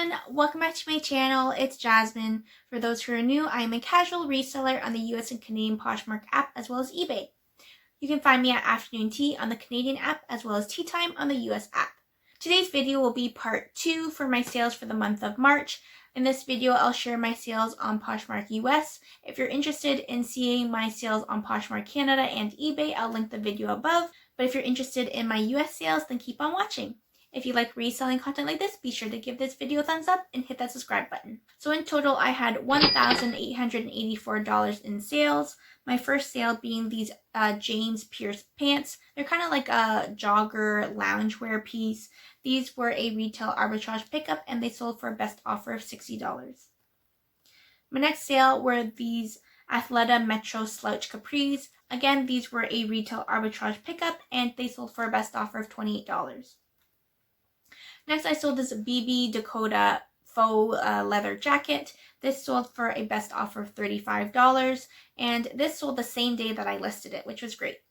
everyone, welcome back to my channel. It's Jasmine. For those who are new, I am a casual reseller on the US and Canadian Poshmark app as well as eBay. You can find me at Afternoon Tea on the Canadian app as well as Tea Time on the US app. Today's video will be part 2 for my sales for the month of March. In this video, I'll share my sales on Poshmark US. If you're interested in seeing my sales on Poshmark Canada and eBay, I'll link the video above. But if you're interested in my US sales, then keep on watching. If you like reselling content like this, be sure to give this video a thumbs up and hit that subscribe button. So in total, I had $1,884 in sales. My first sale being these James Pierce pants. They're kind of like a jogger loungewear piece. These were a retail arbitrage pickup and they sold for a best offer of $60. My next sale were these Athleta Metro Slouch Capris. Again, these were a retail arbitrage pickup and they sold for a best offer of $28. Next, I sold this BB Dakota Faux leather jacket. This sold for a best offer of $35, and this sold the same day that I listed it, which was great.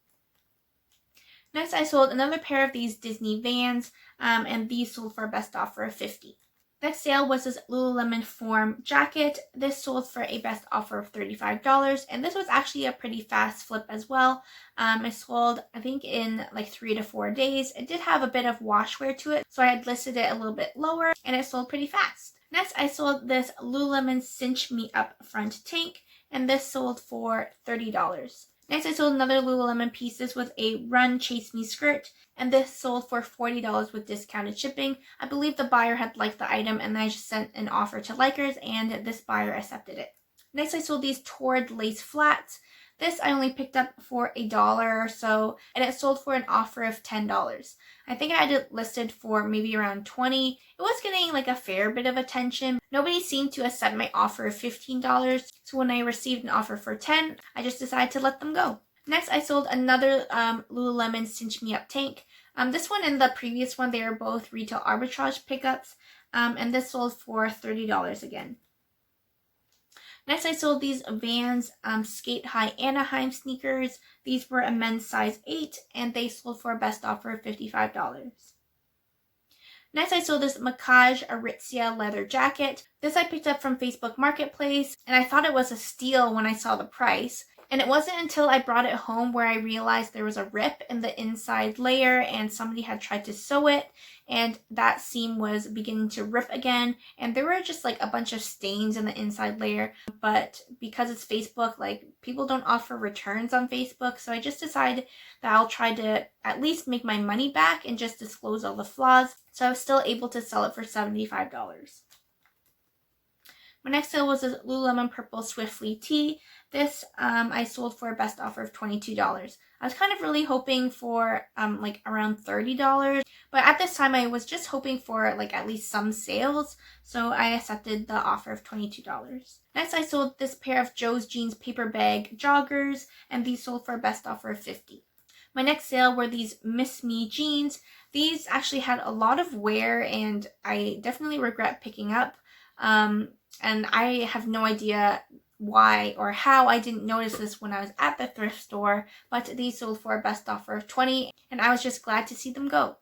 Next, I sold another pair of these Disney Vans, and these sold for a best offer of $50. Next sale was this Lululemon Form jacket. This sold for a best offer of $35, and this was actually a pretty fast flip as well. It sold, I think, in like 3 to 4 days. It did have a bit of washwear to it, so I had listed it a little bit lower, and it sold pretty fast. Next, I sold this Lululemon Cinch Me Up front tank, and this sold for $30. Next, I sold another Lululemon piece. This was a Run Chase Me skirt, and this sold for $40 with discounted shipping. I believe the buyer had liked the item, and I just sent an offer to likers, and this buyer accepted it. Next, I sold these Tord lace flats. This I only picked up for $1 or so, and it sold for an offer of $10. I think I had it listed for maybe around $20. It was getting like a fair bit of attention. Nobody seemed to accept my offer of $15, so when I received an offer for $10, I just decided to let them go. Next, I sold another Lululemon Cinch Me Up tank. This one and the previous one, they are both retail arbitrage pickups, and this sold for $30 again. Next, I sold these Vans Skate High Anaheim sneakers. These were a men's size 8, and they sold for a best offer of $55. Next, I sold this Macaj Aritzia leather jacket. This I picked up from Facebook Marketplace, and I thought it was a steal when I saw the price. And it wasn't until I brought it home where I realized there was a rip in the inside layer and somebody had tried to sew it, and that seam was beginning to rip again, and there were just like a bunch of stains in the inside layer. But because it's Facebook, like, people don't offer returns on Facebook, so I just decided that I'll try to at least make my money back and just disclose all the flaws. So I was still able to sell it for $75. My next sale was a Lululemon Purple Swiftly tee. This I sold for a best offer of $22. I was kind of really hoping for like around $30, but at this time I was just hoping for like at least some sales, so I accepted the offer of $22. Next, I sold this pair of Joe's Jeans paper bag joggers, and these sold for a best offer of $50. My next sale were these Miss Me jeans. These actually had a lot of wear, and I definitely regret picking up. And I have no idea why or how I didn't notice this when I was at the thrift store, but these sold for a best offer of $20, and I was just glad to see them go.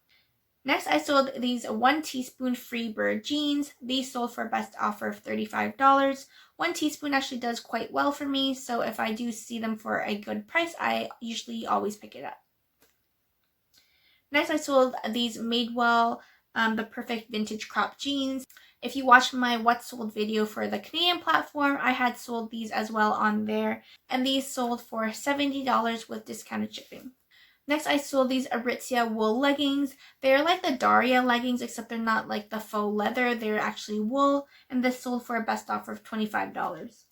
Next, I sold these 1 teaspoon Freebird jeans. These sold for a best offer of $35. 1 teaspoon actually does quite well for me, so if I do see them for a good price, I usually always pick it up. Next, I sold these Madewell the Perfect Vintage Crop Jeans. If you watched my What Sold video for the Canadian platform, I had sold these as well on there, and these sold for $70 with discounted shipping. Next, I sold these Aritzia wool leggings. They're like the Daria leggings, except they're not like the faux leather. They're actually wool, and this sold for a best offer of $25.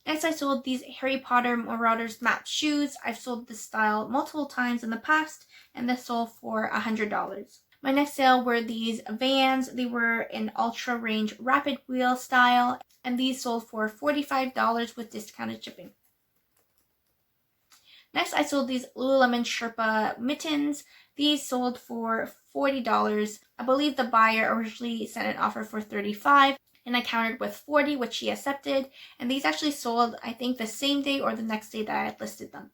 Next, I sold these Harry Potter Marauders Map shoes. I've sold this style multiple times in the past, and this sold for $100. My next sale were these Vans. They were in ultra range rapid wheel style, and these sold for $45 with discounted shipping. Next, I sold these Lululemon Sherpa mittens. These sold for $40. I believe the buyer originally sent an offer for $35, and I countered with $40, which he accepted. And these actually sold, I think, the same day or the next day that I had listed them.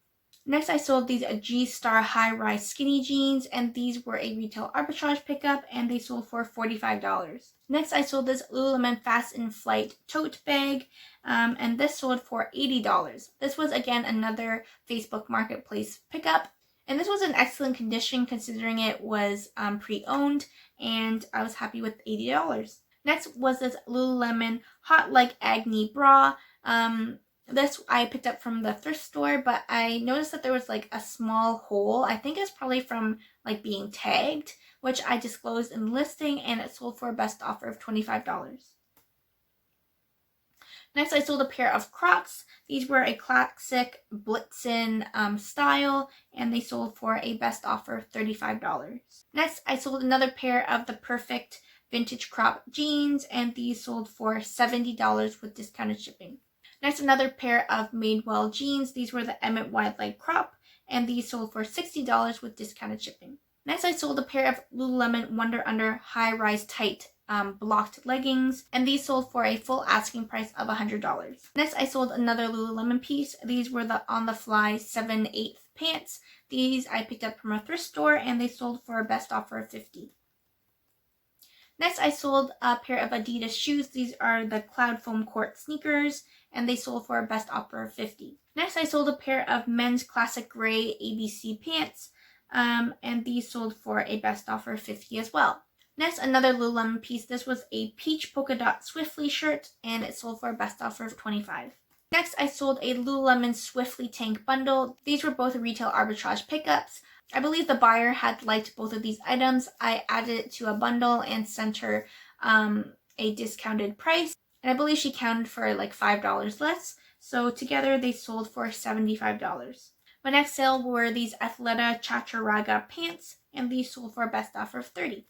Next, I sold these Gstar high-rise skinny jeans, and these were a retail arbitrage pickup, and they sold for $45. Next, I sold this Lululemon Fast in Flight tote bag, and this sold for $80. This was, again, another Facebook Marketplace pickup, and this was in excellent condition considering it was pre-owned, and I was happy with $80. Next was this Lululemon Hot Like Agni bra. This I picked up from the thrift store, but I noticed that there was like a small hole. I think it's probably from like being tagged, which I disclosed in the listing, and it sold for a best offer of $25. Next, I sold a pair of Crocs. These were a classic Blitzen style, and they sold for a best offer of $35. Next, I sold another pair of the perfect vintage crop jeans, and these sold for $70 with discounted shipping. Next, another pair of Madewell jeans. These were the Emmett wide leg crop, and these sold for $60 with discounted shipping. Next, I sold a pair of Lululemon Wonder Under high-rise tight blocked leggings, and these sold for a full asking price of $100. Next, I sold another Lululemon piece. These were the On The Fly 7/8 pants. These I picked up from a thrift store, and they sold for a best offer of $50. Next, I sold a pair of Adidas shoes. These are the Cloud Foam Court sneakers, and they sold for a best offer of $50. Next, I sold a pair of men's classic gray ABC pants, and these sold for a best offer of $50 as well. Next, another Lululemon piece. This was a peach polka dot Swiftly shirt, and it sold for a best offer of $25. Next, I sold a Lululemon Swiftly tank bundle. These were both retail arbitrage pickups. I believe the buyer had liked both of these items. I added it to a bundle and sent her a discounted price. And I believe she counted for like $5 less. So together they sold for $75. My next sale were these Athleta Chacharaga pants, and these sold for a best offer of $30.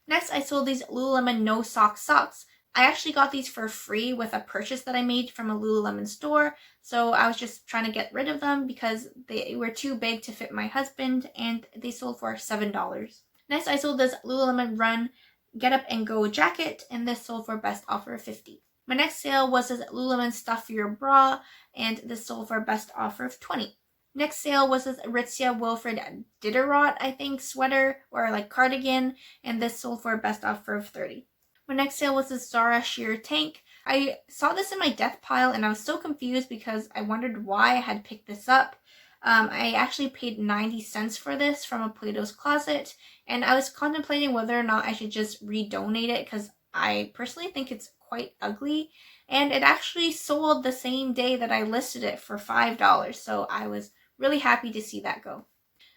Next, I sold these Lululemon No Sock socks. I actually got these for free with a purchase that I made from a Lululemon store. So I was just trying to get rid of them because they were too big to fit my husband, and they sold for $7. Next, I sold this Lululemon Run Get Up and Go jacket, and this sold for best offer of $50. My next sale was this Lululemon Stuff Your Bra, and this sold for best offer of $20. Next sale was this Aritzia Wilfred Diderot, I think, sweater or like cardigan, and this sold for a best offer of $30. My next sale was this Zara sheer tank. I saw this in my death pile, and I was so confused because I wondered why I had picked this up. I actually paid 90 cents for this from a Plato's Closet, and I was contemplating whether or not I should just redonate it because I personally think it's quite ugly, and it actually sold the same day that I listed it for $5, so I was really happy to see that go.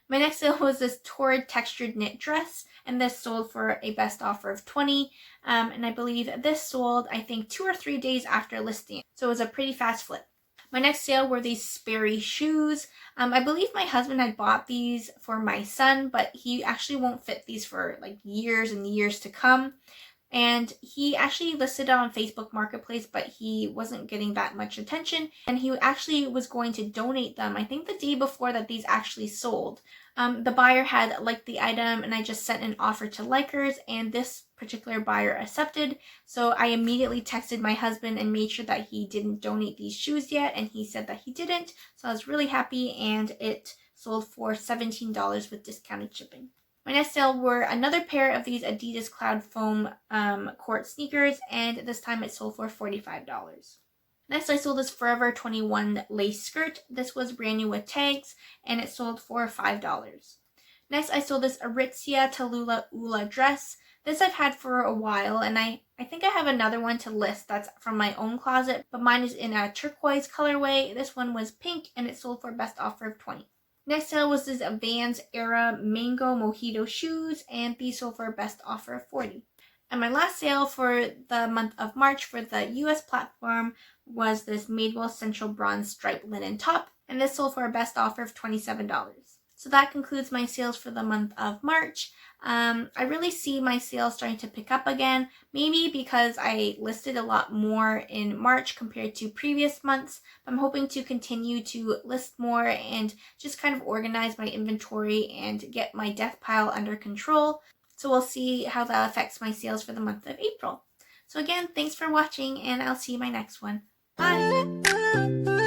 My next sale was this Torrid textured knit dress, and this sold for a best offer of $20, and I believe this sold, I think, 2 or 3 days after listing, so it was a pretty fast flip. My next sale were these Sperry shoes. I believe my husband had bought these for my son, but he actually won't fit these for like years and years to come. And he actually listed it on Facebook Marketplace, but he wasn't getting that much attention. And he actually was going to donate them, I think the day before that these actually sold. The buyer had liked the item, and I just sent an offer to Likers, and this particular buyer accepted. So I immediately texted my husband and made sure that he didn't donate these shoes yet, and he said that he didn't. So I was really happy, and it sold for $17 with discounted shipping. My next sale were another pair of these Adidas Cloud Foam court sneakers, and this time it sold for $45. Next, I sold this Forever 21 lace skirt. This was brand new with tags, and it sold for $5. Next, I sold this Aritzia Tallulah Oola dress. This I've had for a while, and I think I have another one to list that's from my own closet, but mine is in a turquoise colorway. This one was pink, and it sold for a best offer of $20. Next sale was this Vans Era Mango Mojito shoes, and these sold for a best offer of $40. And my last sale for the month of March for the US platform was this Madewell Central Bronze Striped Linen Top, and this sold for a best offer of $27. So that concludes my sales for the month of March. I really see my sales starting to pick up again, maybe because I listed a lot more in March compared to previous months. I'm hoping to continue to list more and just kind of organize my inventory and get my death pile under control. So we'll see how that affects my sales for the month of April. So again, thanks for watching, and I'll see you in my next one. Bye!